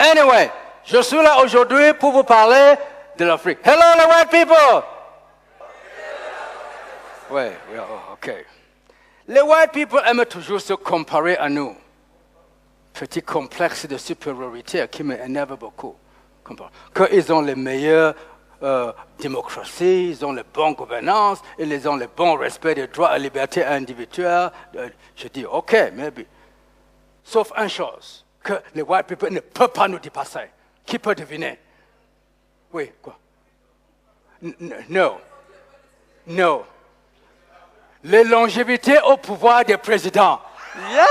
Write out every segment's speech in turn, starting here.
Anyway, je suis là aujourd'hui pour vous parler de l'Afrique. Hello, les white people! Oui, ok. Les white people aiment toujours se comparer à nous. Petit complexe de supériorité qui m'énerve beaucoup. Qu'ils ont les meilleures démocraties, ils ont les bonnes gouvernances, ils ont le bon respect des droits et libertés individuelles. Je dis, ok, maybe. Sauf une chose, que les white people ne peuvent pas nous dépasser. Qui peut deviner? Oui, quoi? No. Les longévités au pouvoir des présidents. Yes!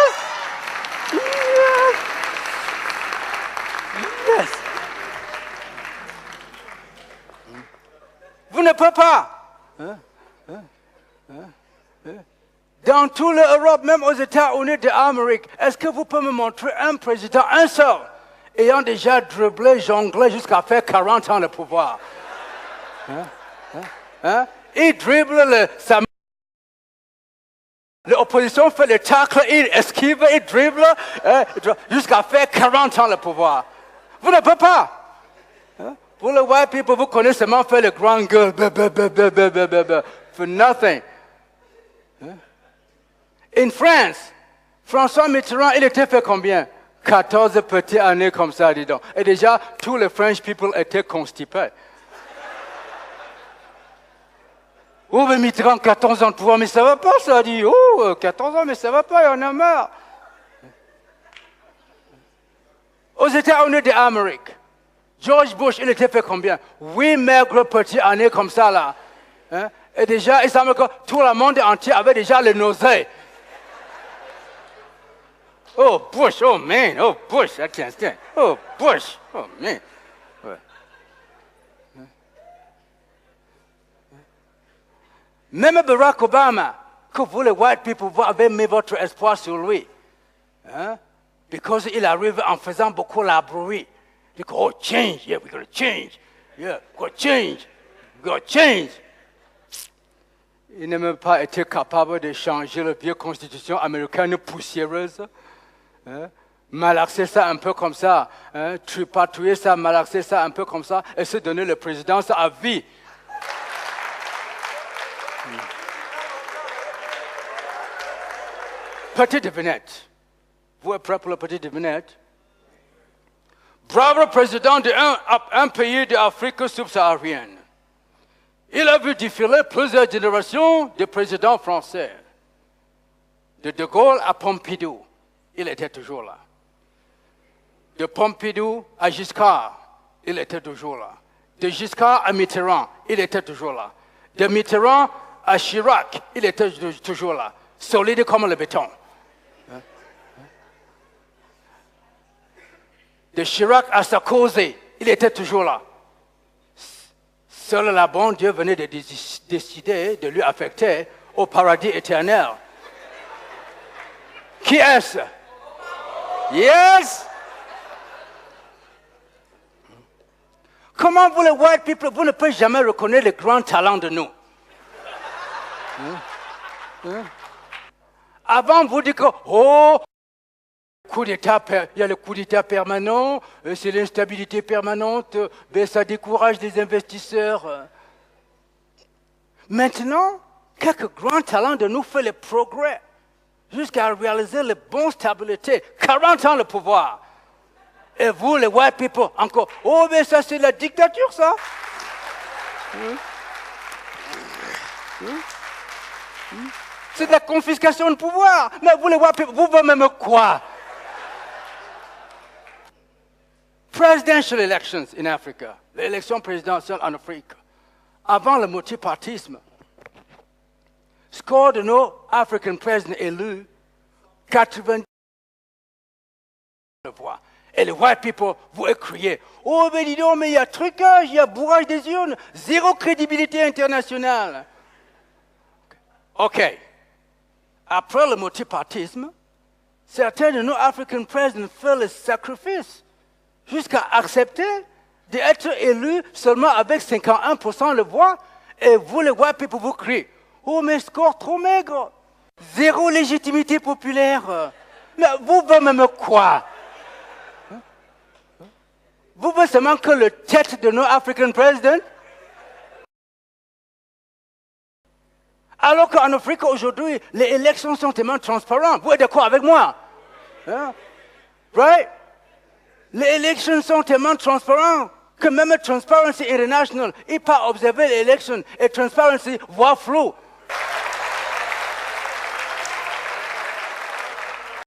Vous ne pouvez pas. Dans toute l'Europe, même aux États-Unis d'Amérique, est-ce que vous pouvez me montrer un président, un seul, ayant déjà dribblé, jonglé jusqu'à faire 40 ans de pouvoir? Il dribble l'opposition fait le tacle, il esquive, il dribble, jusqu'à faire 40 ans de pouvoir. Vous ne pouvez pas. Pour les white people, vous connaissez seulement faire le grand gueule, for nothing. In France, François Mitterrand, il était fait combien? 14 petites années comme ça, dis donc. Et déjà, tous les French people étaient constipés. Oh, mais Mitterrand, 14 ans de pouvoir, mais ça va pas, ça dit. Oh, 14 ans, mais ça va pas, il y en a marre. Aux États-Unis d'Amérique, George Bush, il était fait combien? 8 maigres petites années comme ça, là. Et déjà, il semble que tout le monde entier avait déjà les nausées. Oh, Bush, oh, man, oh, Bush, I can't stand. Oh, Bush, oh, man. Ouais. Même Barack Obama, que vous, les white people, vous avez mis votre espoir sur lui. Because il arrive en faisant beaucoup la bruit. Il dit, oh, change, yeah, we're going to change. Yeah, we're going to change. We're going to change. Il n'a même pas été capable de changer la vieille constitution américaine poussiéreuse. Malaxer ça un peu comme ça. Tripatouiller ça, malaxer ça un peu comme ça. Et se donner la présidence à vie. Petite devinette. Vous êtes prêts pour la petite devinette? Bravo président d'un pays d'Afrique subsaharienne. Il a vu défiler plusieurs générations de présidents français. De Gaulle à Pompidou, il était toujours là. De Pompidou à Giscard, il était toujours là. De Giscard à Mitterrand, il était toujours là. De Mitterrand à Chirac, il était toujours là. Solide comme le béton. De Chirac à Sarkozy, il était toujours là. Seul la bon Dieu venait de décider de lui affecter au paradis éternel. Qui est-ce? Yes! Comment vous les white people, vous ne pouvez jamais reconnaître le grand talent de nous? Avant, vous dites que, oh, il y a le coup d'État permanent, c'est l'instabilité permanente, ben ça décourage les investisseurs. Maintenant, quelques grands talents de nous font le progrès jusqu'à réaliser les bonnes stabilités. 40 ans le pouvoir. Et vous, les white people, encore, oh, mais ça c'est la dictature, ça. C'est de la confiscation de pouvoir. Mais vous, les white people, vous voulez même quoi? Presidential elections in Africa, l'élection présidentielle en Afrique, avant le multipartisme, score de nos African presidents élus, 90 voix. Et les white people, vous criez, oh mais dis donc, mais il y a trucage, il y a bourrage des urnes, zéro crédibilité internationale. OK. Après le multipartisme, certains de nos African presidents font le sacrifice jusqu'à accepter d'être élus seulement avec 51% de voix, et vous, les white people, vous criez, oh, mais score trop maigre, zéro légitimité populaire. Mais vous, vous même quoi? Vous voulez seulement que le tête de nos African presidents? Alors qu'en Afrique, aujourd'hui, les élections sont tellement transparentes. Vous êtes d'accord avec moi? Hein? Right? Les élections sont tellement transparentes que même Transparency International, il pas observé les élections et Transparency voit flou.